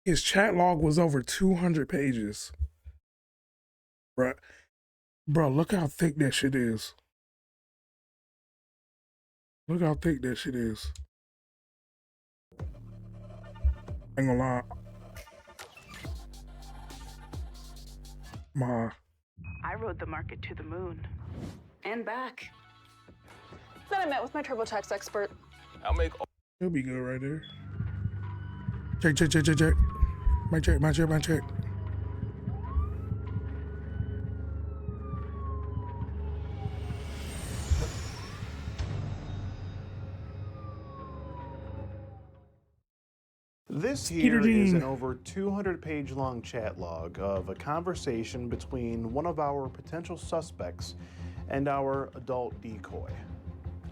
His chat log was over 200 pages. Bruh. Bro, look how thick that shit is. Look how thick that shit is. Ain't gonna lie. I rode the market to the moon. And back. Then I met with my TurboTax expert. I'll make. He'll be good right there. Check. My check. This Skeeter here is Dean. an over 200-page long chat log of a conversation between one of our potential suspects and our adult decoy.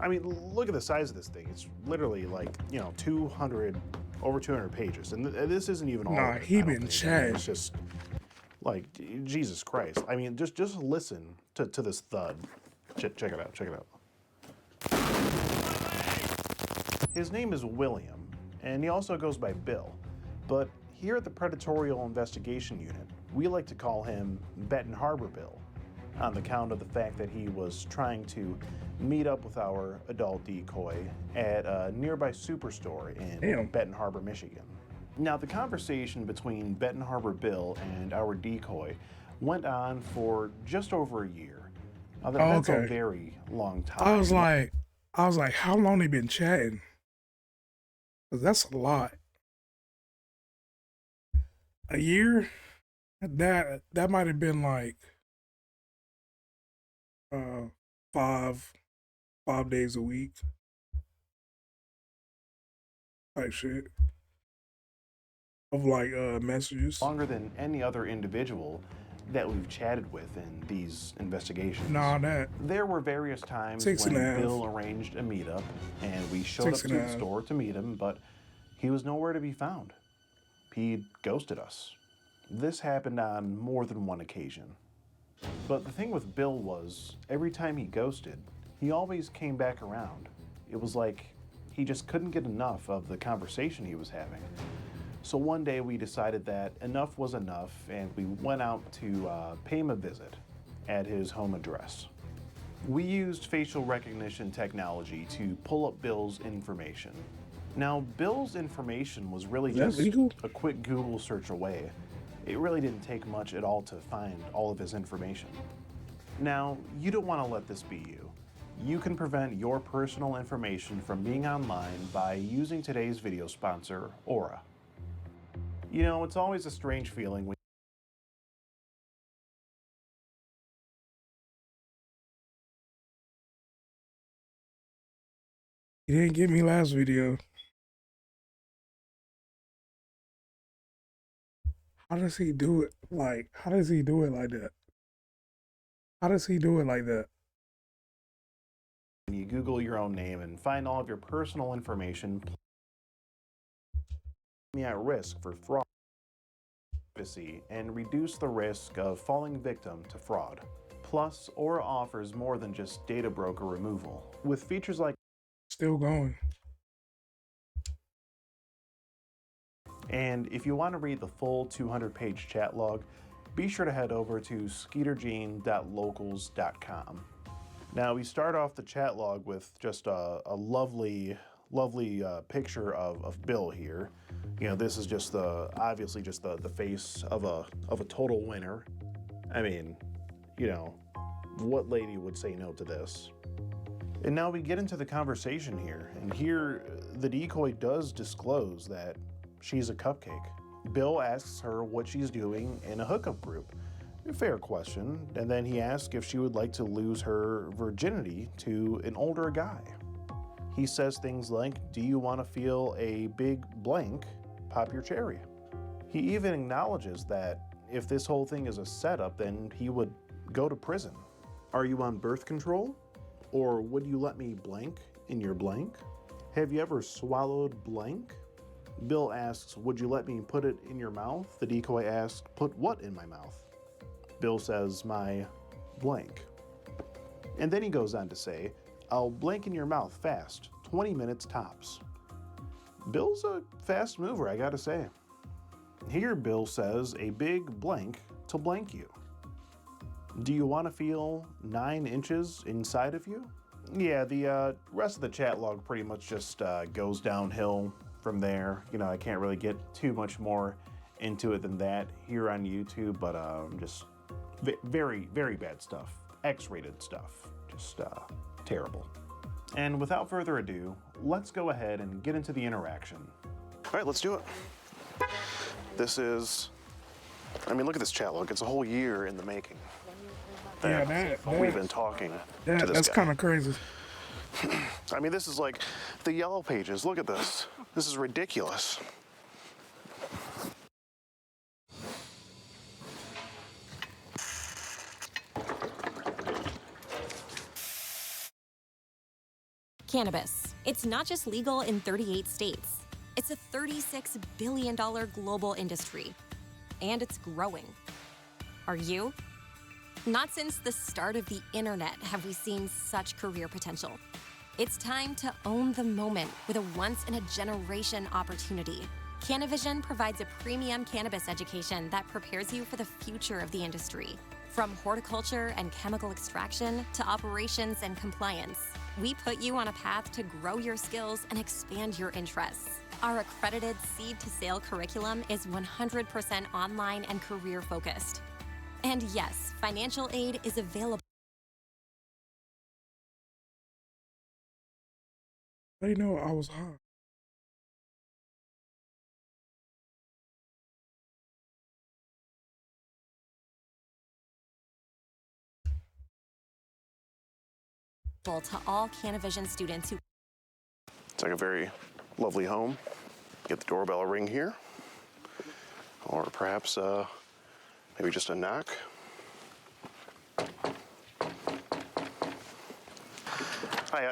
I mean, look at the size of this thing. It's literally like, you know, over 200 pages. And this isn't even all of it, he I don't been think. chatting. It's just, like, Jesus Christ. I mean, just listen to this thud. Check it out. His name is William, and he also goes by Bill. But here at the Predatorial Investigation Unit, we like to call him Benton Harbor Bill, on the count of the fact that he was trying to meet up with our adult decoy at a nearby superstore in Benton Harbor, Michigan. Now, the conversation between Benton Harbor Bill and our decoy went on for just over a year. Now, that's a very long time. I was like, how long they been chatting? 'Cause that's a lot. A year? That might have been like 5 days a week type shit of like messages. Longer than any other individual that we've chatted with in these investigations. There were various times when Bill arranged a meetup and we showed up to the store to meet him, but he was nowhere to be found. He ghosted us. This happened on more than one occasion. But the thing with Bill was, every time he ghosted, he always came back around. It was like he just couldn't get enough of the conversation he was having. So one day we decided that enough was enough, and we went out to pay him a visit at his home address. We used facial recognition technology to pull up Bill's information. Now, Bill's information was really just a quick Google search away. It really didn't take much at all to find all of his information. Now, you don't want to let this be you. You can prevent your personal information from being online by using today's video sponsor, Aura. You know, it's always a strange feeling when You didn't get me last video. How does he do it? Like, how does he do it like that? How does he do it like that? you Google your own name and find all of your personal information at risk for fraud and reduce the risk of falling victim to fraud. Plus, Aura offers more than just data broker removal. With features like still going. And if you want to read the full 200-page chat log, be sure to head over to skeetergene.locals.com. Now, we start off the chat log with just a lovely picture of Bill here. You know, this is just obviously just the face of a total winner. I mean, you know, what lady would say no to this? And now we get into the conversation here, and here the decoy does disclose that she's a cupcake. Bill asks her what she's doing in a hookup group. A fair question, and then he asks if she would like to lose her virginity to an older guy. He says things like, "Do you want to feel a big blank? Pop your cherry." He even acknowledges that if this whole thing is a setup, then he would go to prison. Are you on birth control? Or would you let me blank in your blank? Have you ever swallowed blank? Bill asks, would you let me put it in your mouth? The decoy asks, put what in my mouth? Bill says, my blank. And then he goes on to say, I'll blank in your mouth fast, 20 minutes tops. Bill's a fast mover, I gotta say. Here, Bill says a big blank to blank you. Do you want to feel 9 inches inside of you? Yeah, the rest of the chat log pretty much just goes downhill from there. You know, I can't really get too much more into it than that here on YouTube, but just very, very bad stuff. X-rated stuff. Just terrible. And without further ado, let's go ahead and get into the interaction. All right, let's do it. This is, I mean, look at this chat log. It's a whole year in the making. We've been talking to this That's guy. kind of crazy. I mean, this is like the yellow pages. Look at this. This is ridiculous. Cannabis. It's not just legal in 38 states. It's a $36 billion global industry. And it's growing. Are you? Not since the start of the internet have we seen such career potential. It's time to own the moment with a once-in-a-generation opportunity. Cannavision provides a premium cannabis education that prepares you for the future of the industry. From horticulture and chemical extraction to operations and compliance, we put you on a path to grow your skills and expand your interests. Our accredited seed-to-sale curriculum is 100% online and career-focused. And yes, financial aid is available. They know I was hot. To all Cannavision students who It's like a very lovely home. Get the doorbell ring here. Or perhaps maybe just a knock. Hi,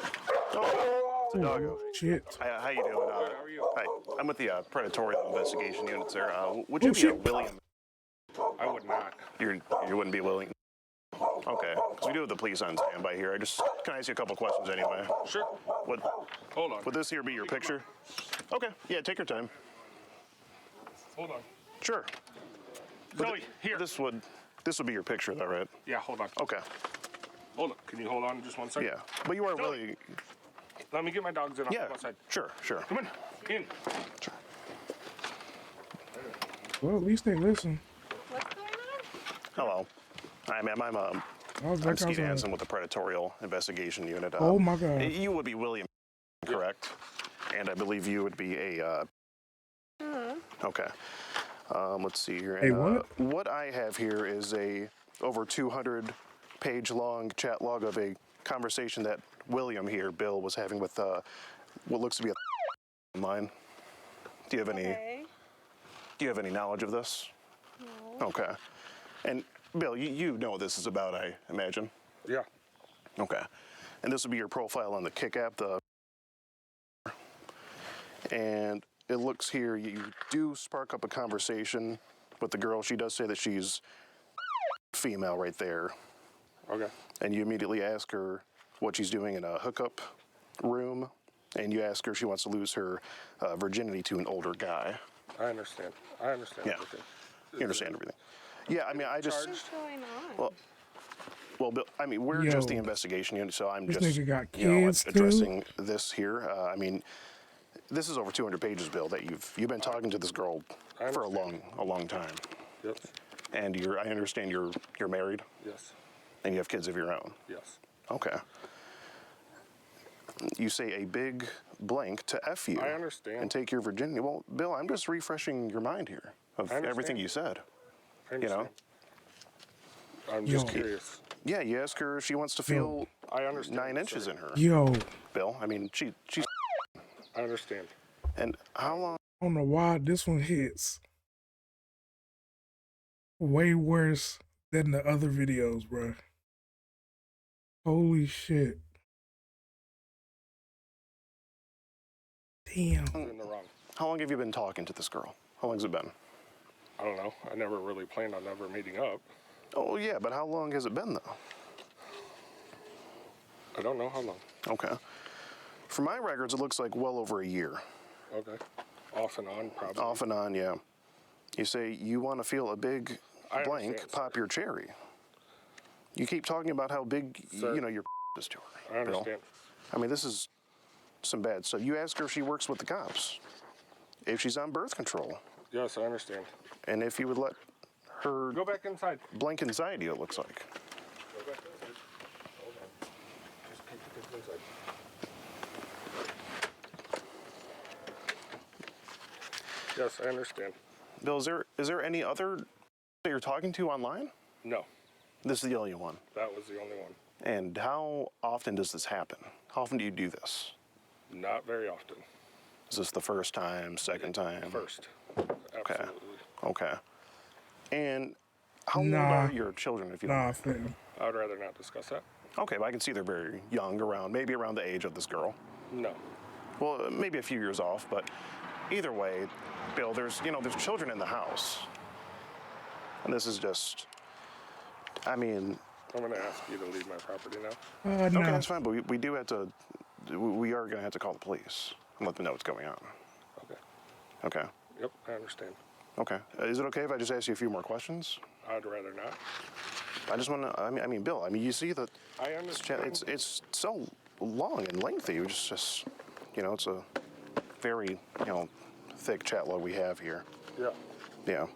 oh, it's a doggo. Shit. Hi, how you doing? How are you? Hi, I'm with the Predatorial Investigation Unit, sir. Would you be a William? I would not. You wouldn't be willing. Okay, because we do have the police on standby here. Can I ask you a couple questions anyway? Sure. Hold on. Would this here be your picture? Okay, yeah, take your time. Hold on. Sure. Zoe, here. This would be your picture, though, right? Yeah, hold on. Okay. Hold on. Can you hold on just 1 second? Yeah, but you aren't Zoe. really. Let me get my dogs in. I'll Yeah. go outside. Sure. Come on. In. Sure. Well, at least they listen. What's going on? Hello. Hi, ma'am. I'm I was back Skeeter outside. Hansen with the Predatorial Investigation Unit. Oh my God. You would be William, correct? And I believe you would be a. Okay. Let's see here. Hey, And, what? what I have here is a over 200-page long chat log of a conversation that William here, Bill, was having with what looks to be a mine. Do you have any? Okay. Do you have any knowledge of this? No. Okay. And Bill, you know what this is about, I imagine. Yeah. Okay. And this would be your profile on the Kick app, and it looks here you do spark up a conversation with the girl. She does say that she's female right there. Okay. And you immediately ask her what she's doing in a hookup room, and you ask her if she wants to lose her virginity to an older guy. I understand. I understand Yeah. everything. You understand everything. Yeah, I mean, I just... What's going on? Well, Bill, I mean, we're Yo. just the investigation unit, so I'm This just nigga got you know, kids, too? addressing this here. I mean, this is over 200 pages, Bill. That you've been talking to this girl for a long time, Yes. and I understand you're married Yes. and you have kids of your own. Yes. Okay. You say a big blank to F you. I understand. And take your virginity. Well, Bill, I'm just refreshing your mind here of I understand. everything you said. I You know? understand. I'm just Yo. curious. Yeah, you ask her if she wants to feel I understand. 9 inches sir. in her. Yo, Bill, I mean, she's. I understand. And how long? I don't know why this one hits way worse than the other videos, bro. Holy shit. Damn. I'm in the wrong. How long have you been talking to this girl? How long's it been? I don't know. I never really planned on ever meeting up. Oh yeah, but how long has it been though? I don't know how long. Okay. For my records, it looks like well over a year. Okay. Off and on, probably. Off and on, yeah. You say you want to feel a big I blank, understand, pop sir. your cherry. You keep talking about how big, Sir, your is to her. I Bill. understand. I mean, this is some bad stuff. You ask her if she works with the cops, if she's on birth control, Yes, I understand. and if you would let her Go back inside. blank anxiety, it looks like. Go back inside. Hold on. Just keep the kids inside. Yes, I understand. Bill, is there any other that you're talking to online? No, This is the only one. that was the only one. And how often does this happen? How often do you do this? Not very often. Is this the first time, second time? First. Okay. Absolutely. Okay. And how old Nah. are your children, if you don't Nah, mind? fam. I would rather not discuss that. Okay, but I can see they're very young, maybe around the age of this girl. No. Well, maybe a few years off, but either way, Bill, there's children in the house. And this is just, I mean, I'm going to ask you to leave my property now. No. okay, that's fine, but we do have to, we are going to have to call the police and let them know what's going on. Okay. Okay. Yep, I understand. Okay. Is it okay if I just ask you a few more questions? I'd rather not. I just want to, I mean, Bill, you see that I understand. it's so long and lengthy. It's a very, thick chat log we have here. Yeah. Yeah.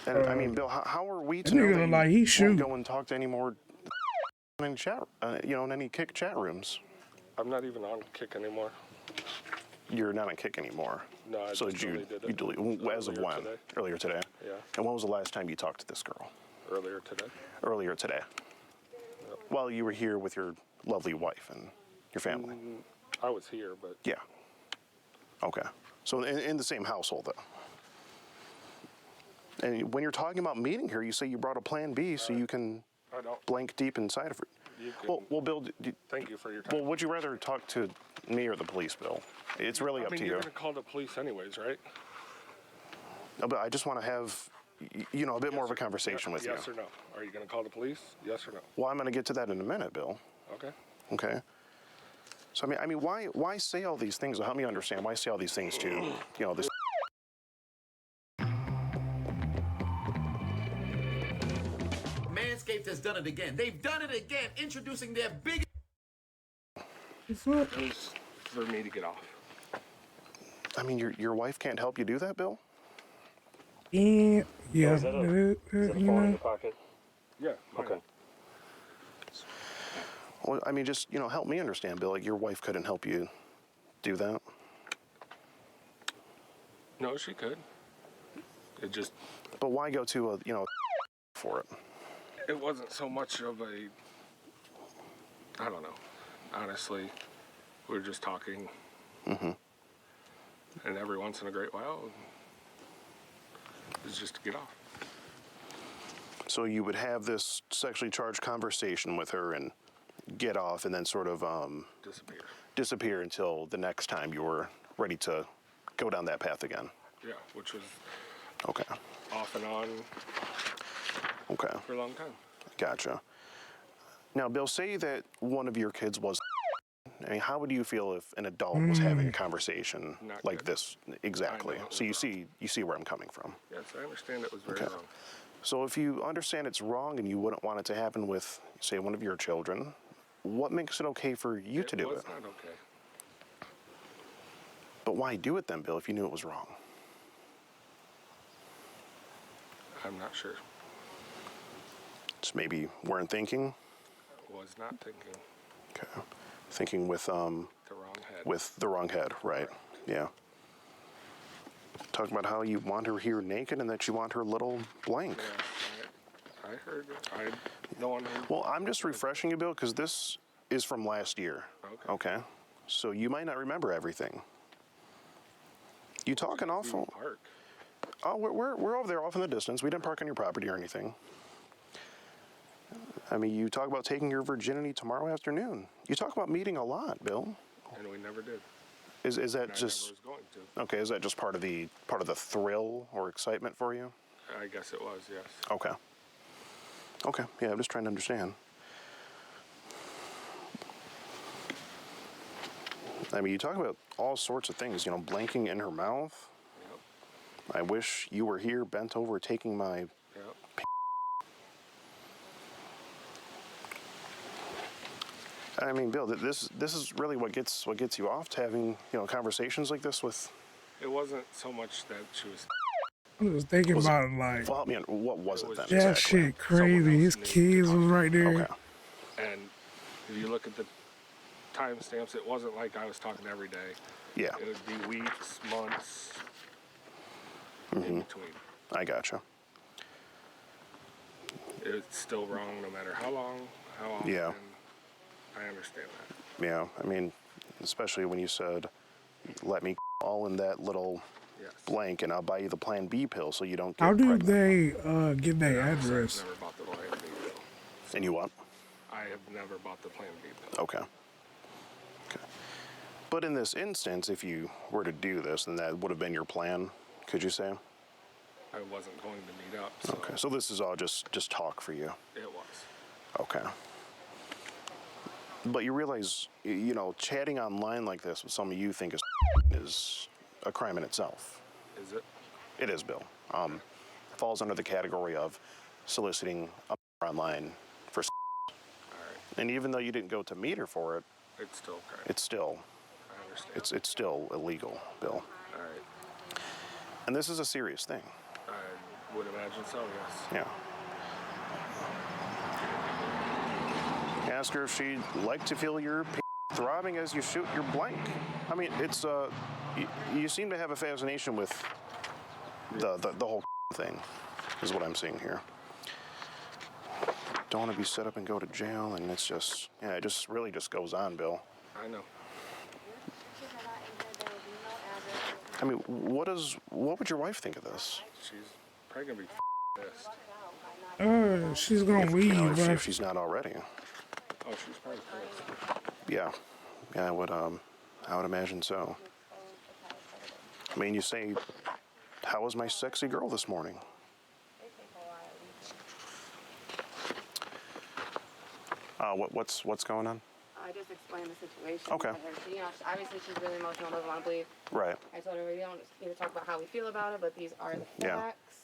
And I mean, Bill, how are we to That know nigga that look you like he won't shoot. go and talk to any more in any chat, in any Kick chat rooms? I'm not even on Kick anymore. You're not on Kick anymore. No, I So just deleted it. you delete as of Earlier when? today. Earlier today. Yeah. And when was the last time you talked to this girl? Earlier today. Earlier today. While you were here with your lovely wife and your family. I was here, but Yeah. Okay. So in the same household, though. And when you're talking about meeting her, you say you brought a plan B so you can I don't. blank deep inside of her. You can, Well, Bill, thank you for your time. well, would you rather talk to me or the police, Bill? It's really up to you're you. going to call the police anyways, right? No, but I just want to have, a bit more of a conversation with you. Yes or no? Are you going to call the police? Yes or no? Well, I'm going to get to that in a minute, Bill. Okay. Okay. So I mean, why say all these things? Help me understand. Why say all these things to, this? Manscaped has done it again. They've done it again, introducing their biggest. It was for me to get off. I mean, your wife can't help you do that, Bill? Yeah. Yeah. Is that a phone in the pocket? Yeah. Okay. Well, I mean, just, help me understand, Bill. Like, your wife couldn't help you do that? No, she could. It just, But why go to for it? it wasn't so much of a, I don't know. Honestly, we were just talking. Mm-hmm. And every once in a great while, it's just to get off. So you would have this sexually charged conversation with her and get off and then sort of disappear until the next time you were ready to go down that path again. Yeah, which was Okay. off and on Okay. for a long time. Gotcha. Now, Bill, say that one of your kids was. I mean, how would you feel if an adult was having a conversation Not like good. this? Exactly. I know it So was you see where I'm coming from. Yes, I understand it was very Okay. wrong. So if you understand it's wrong and you wouldn't want it to happen with, say, one of your children, what makes it okay for you to do It was it? not okay. But why do it then, Bill, if you knew it was wrong? I'm not sure. Just maybe weren't thinking? Was not thinking. Okay. Thinking with The wrong head. with the wrong head, right? Yeah. Talking about how you want her here naked and that you want her little blank. Yeah, I heard it. No one heard. Well, I'm just refreshing you, Bill, because this is from last year. Okay. So you might not remember everything. You talk an awful. Park. Oh, we're over there off in the distance. We didn't park on your property or anything. I mean, you talk about taking your virginity tomorrow afternoon. You talk about meeting a lot, Bill. And we never did. Is that And just I never was going to. okay? Is that just part of the thrill or excitement for you? I guess it was, yes. Okay. Okay. Yeah, I'm just trying to understand. I mean, you talk about all sorts of things. Blanking in her mouth. Yeah. I wish you were here, bent over, taking my. Yep. I mean, Bill, this is really what gets you off to having conversations like this with. It wasn't so much that she was. I was thinking about it like, Well, help me. What was it then? that Exactly. shit crazy. His kids was right there. Okay. And if you look at the timestamps, it wasn't like I was talking every day. Yeah. It would be weeks, months, in between. I gotcha. It's still wrong no matter how long, how often. Yeah. I understand that. Yeah. I mean, especially when you said, "Let me all in that little Yes. blank, and I'll buy you the Plan B pill so you don't get How do pregnant." they get their I've address? never bought the Plan B pill. And you what? I have never bought the Plan B pill. Okay. Okay. But in this instance, if you were to do this, then that would have been your plan, could you say? I wasn't going to meet up, so Okay. So this is all just talk for you. it was. Okay. But you realize, chatting online like this with someone you think is a crime in itself. Is it? It is, Bill. Falls under the category of soliciting a online for. All right. And even though you didn't go to meet her for it, It's still okay. it's still I understand. it's still illegal, Bill. All right. And this is a serious thing. I would imagine so, yes. Yeah. Ask her if she'd like to feel your throbbing as you shoot your blank. I mean, it's you seem to have a fascination with the whole thing, is what I'm seeing here. Don't want to be set up and go to jail, and it's just, it just really just goes on, Bill. I know. I mean, what would your wife think of this? She's probably gonna be pissed. She's gonna leave, but If she's not already. Oh, she's probably pissed. Yeah, I would imagine so. I mean, you say, "How was my sexy girl this morning?" What's going on? I just explained the situation. Okay. to her. Obviously she's really emotional, doesn't want to bleed. Right. I told her we don't need to talk about how we feel about it, but these are the Yeah. facts.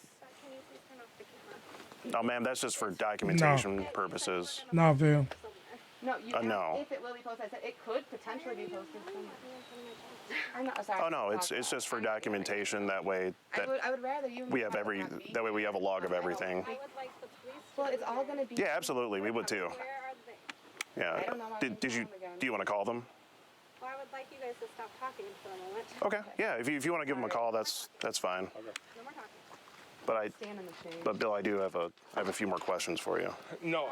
No, ma'am, that's just for documentation purposes. no, Bill. No, you no. If it will be posted, I said it could potentially be posted somewhere. I'm not sorry. Oh no, it's just for documentation. That way I would rather you. we have that way we have a log of everything. Well, it's all going to be. Yeah, absolutely, we would too. Yeah. Do you want to call them? Well, I would like you guys to stop talking for a moment. Okay. Yeah. If you want to give them a call, that's fine. Okay. No more talking. Stand in the shade. But Bill, I have a few more questions for you. No,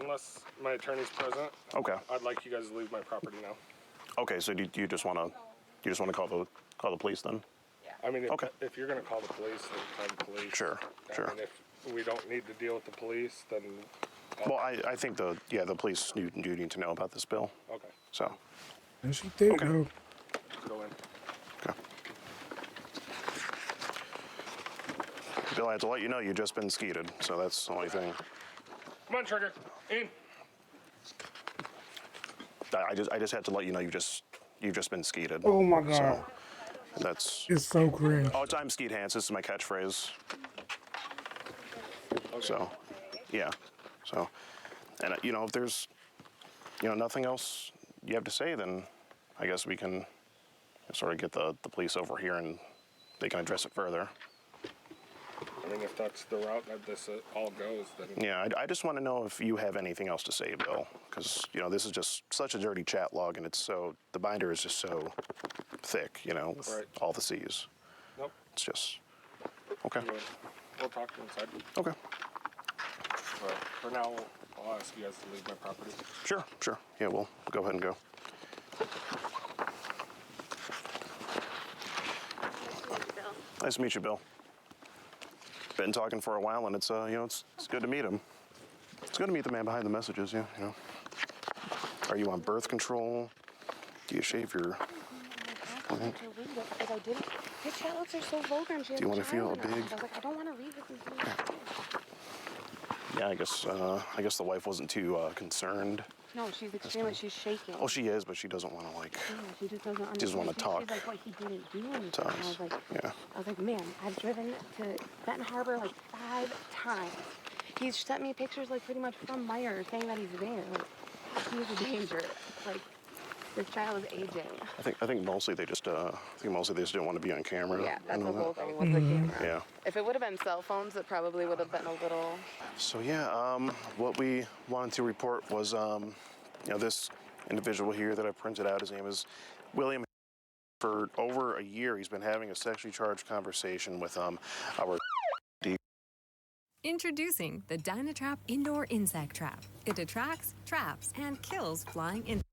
unless my attorney's present. Okay. I'd like you guys to leave my property now. Okay. So do you just want to call the police then? I mean, Okay. if you're gonna call the police, then call the police. Sure. I mean, if we don't need to deal with the police, then. Well, I think the police do need to know about this, Bill. Okay. So. And she did Okay. though. Go in. Okay. Bill, I have to let you know you've just been skeeted, so that's the only thing. Come on, Trigger. In. I just had to let you know you've just been skeeted. Oh my God. So that's. It's so cringe. Oh, I'm Skeet Hans. This is my catchphrase. So, yeah. So, and if there's, nothing else you have to say, then I guess we can sort of get the police over here and they can address it further. I mean, if that's the route that this all goes, then. Yeah, I just want to know if you have anything else to say, Bill, because this is just such a dirty chat log, and the binder is just so thick, with Right. all the C's. Nope. It's just okay. We'll talk inside. Okay. But for now, I'll ask you guys to leave my property. Sure. Yeah, we'll go ahead and go. Nice to meet you, Bill. Been talking for a while, and it's good to meet him. It's good to meet the man behind the messages, yeah. Are you on birth control? Do you shave your? Because I didn't. His chat looks are so vulgar, and she has Do you a want to feel child in her. big? I was like, I don't want to read this. Yeah, I guess the wife wasn't too concerned No, she's extremely, she's shaking. Oh, she is, but she doesn't want to, like, No, she just doesn't understand. doesn't want to talk She's like, what, he didn't do anything. to And us. I was like, man, I've driven to Benton Harbor like 5 times. He's sent me pictures like pretty much from Meyer saying that he's there. Like, he's a danger. Like, this child is aging. I think mostly they just didn't want to be on camera. Yeah, I that's know the whole that. thing with the camera. Yeah. If it would have been cell phones, it probably would have been a little. So yeah, what we wanted to report was, this individual here that I printed out. His name is William. For over a year, he's been having a sexually charged conversation with our. Introducing the Dynatrap Indoor Insect Trap. It attracts, traps, and kills flying insects.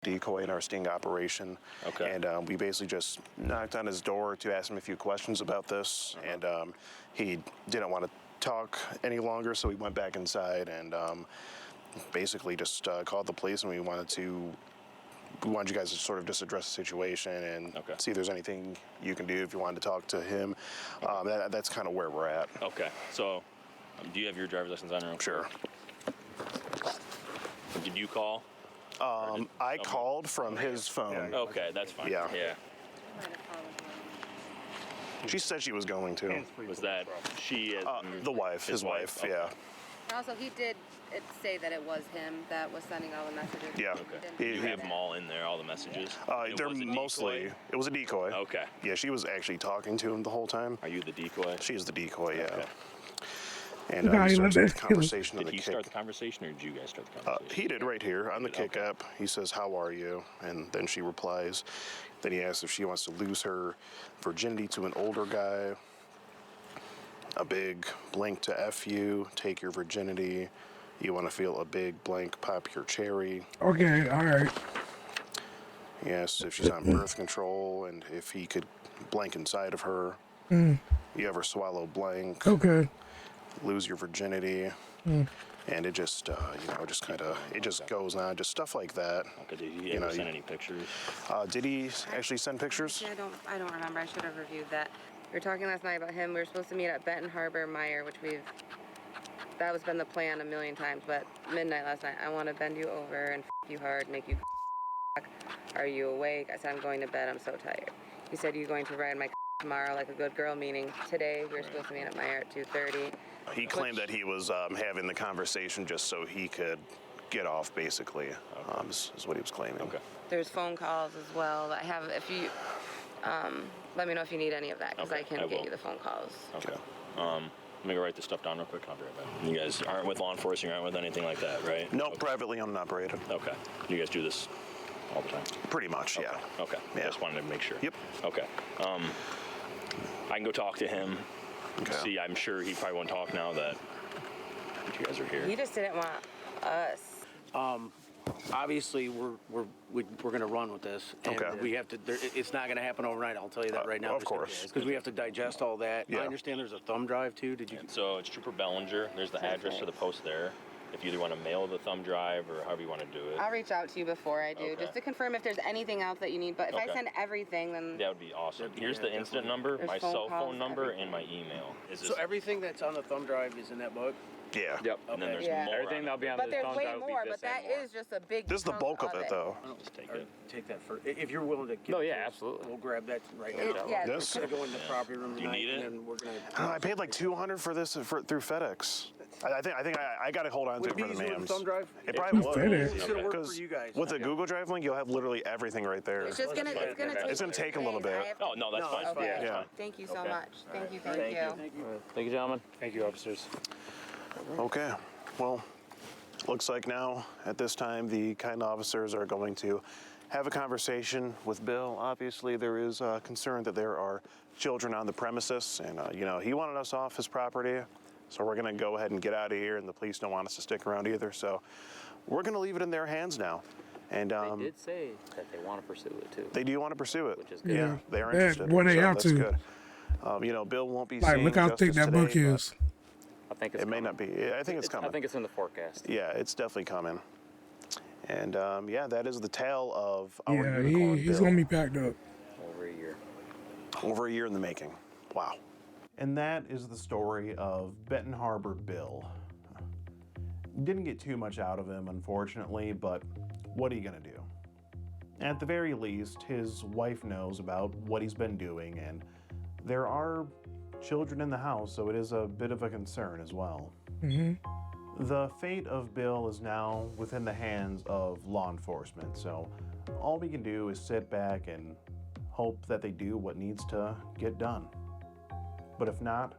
Decoy in our sting operation. Okay. And we basically just knocked on his door to ask him a few questions about this, and he didn't want to talk any longer, so we went back inside and basically just called the police, and we wanted you guys to sort of just address the situation and see if there's anything you can do if you wanted to talk to him. That's kind of where we're at. Okay. So, do you have your driver's license on? Sure. Did you call? I called from his phone. Okay, that's fine. Yeah. Yeah. She said she was going to. Was that she? The wife, his wife, Okay. yeah. Also, he did say that it was him that was sending all the messages. Yeah. Okay. You have them all in there, all the messages? They're mostly, it was a decoy. Okay. Yeah, she was actually talking to him the whole time. Are you the decoy? She's the decoy, yeah. Okay. And we started the conversation on Did the he kick. start the conversation, or did you guys start the conversation? He did right here on the kick app. He says, "How are you?" And then she replies. Then he asks if she wants to lose her virginity to an older guy. A big blank to F you, take your virginity. You want to feel a big blank, pop your cherry. Okay, all right. He asks if she's on birth control and if he could blank inside of her. Mm. You ever swallow blank? Okay. Lose your virginity. Mm. And it just, just kind of, it just goes on, just stuff like that. Okay, did he ever send any pictures? Did he actually send pictures? I don't remember. I should have reviewed that. We were talking last night about him. We were supposed to meet at Benton Harbor Meyer, which that was been the plan a million times, but midnight last night, I want to bend you over and you hard, make you Are you awake? I said, I'm going to bed. I'm so tired. He said, you're going to ride my tomorrow like a good girl, meaning today we were supposed to meet at Meyer at 2:30. He claimed that he was having the conversation just so he could get off, basically, is what he was claiming. Okay. There's phone calls as well. I have, if you, let me know if you need any of that, because I can get you the phone calls. Okay. Let me go write this stuff down real quick. I'll be right back. You guys aren't with law enforcement, you aren't with anything like that, right? No, privately owned and operated. Okay. You guys do this all the time? Pretty much, yeah. Okay. Yeah. I just wanted to make sure. Yep. Okay. I can go talk to him. Okay. See, I'm sure he probably won't talk now that you guys are here. He just didn't want us. Obviously, we're going to run with this, and we have to. It's not going to happen overnight. I'll tell you that right now. Of course, because we have to digest all that. Yeah. I understand there's a thumb drive too. Did you? So it's Trooper Bellinger. There's the address to the post there. If you either want to mail the thumb drive or however you want to do it. I'll reach out to you before I do, just to confirm if there's anything else that you need. But if I send everything, then that would be awesome. Here's the incident number, my cell phone number, and my email. So everything that's on the thumb drive is in that book? Yeah. Yep. And then there's more. Everything that'll be on but the there's phone way drive will be more. this But that and more. is just a big. This is the bulk of it, though. Just take it. Take that for if you're willing to. Give No, it yeah, to us, absolutely. We'll grab that right now. Yeah. This? We're gonna go in the property room Do you tonight, need it? and then we're gonna. I paid like $200 for this through FedEx. I think I got to hold on to it for the Would mams. thumb drive? It probably would. FedEx. It's gonna work for Because you guys. with the Google Drive link, you'll have literally everything right there. It's just gonna. It's gonna take. It's gonna take a little bit. Oh, no, that's fine. Okay. Yeah. Yeah. Thank you so much. Thank you. Thank you. Thank you, gentlemen. Thank you, officers. Okay. Well, looks like now at this time the kind officers are going to have a conversation with Bill. Obviously, there is concern that there are children on the premises, and he wanted us off his property, so we're going to go ahead and get out of here. And the police don't want us to stick around either, so we're going to leave it in their hands now. And They did say that they want to pursue it too. they do want to pursue it. Which is good. Yeah, they are Yeah, interested. boy, they so have that's to. good. Bill won't be Like, seeing look how thick justice that book today, but is. I think it's It may coming. not be. I think it's coming. I think it's in the forecast. Yeah, it's definitely coming. And that is the tale of our Yeah, unicorn he's Bill. gonna be packed up. Over a year. Over a year in the making. Wow. And that is the story of Benton Harbor Bill. Didn't get too much out of him, unfortunately, but what are you gonna do? At the very least, his wife knows about what he's been doing, and there are children in the house, so it is a bit of a concern as well. The fate of Bill is now within the hands of law enforcement, so all we can do is sit back and hope that they do what needs to get done. But if not,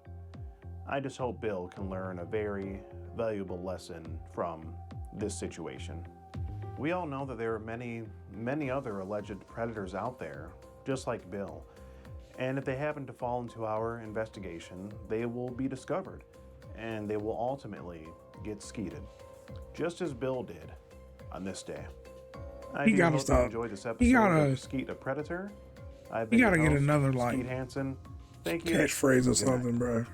I just hope Bill can learn a very valuable lesson from this situation. We all know that there are many other alleged predators out there, just like Bill. And if they happen to fall into our investigation, they will be discovered, and they will ultimately get skeeted, just as Bill did on this day. I He do gotta hope stop. you enjoyed this episode He gotta. of Skeet a Predator. I've He been gotta your get host, another like Skeet Hansen. Thank you. catchphrase or Good night. something, bro.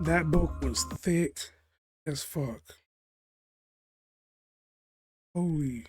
That book was thick as fuck. Holy.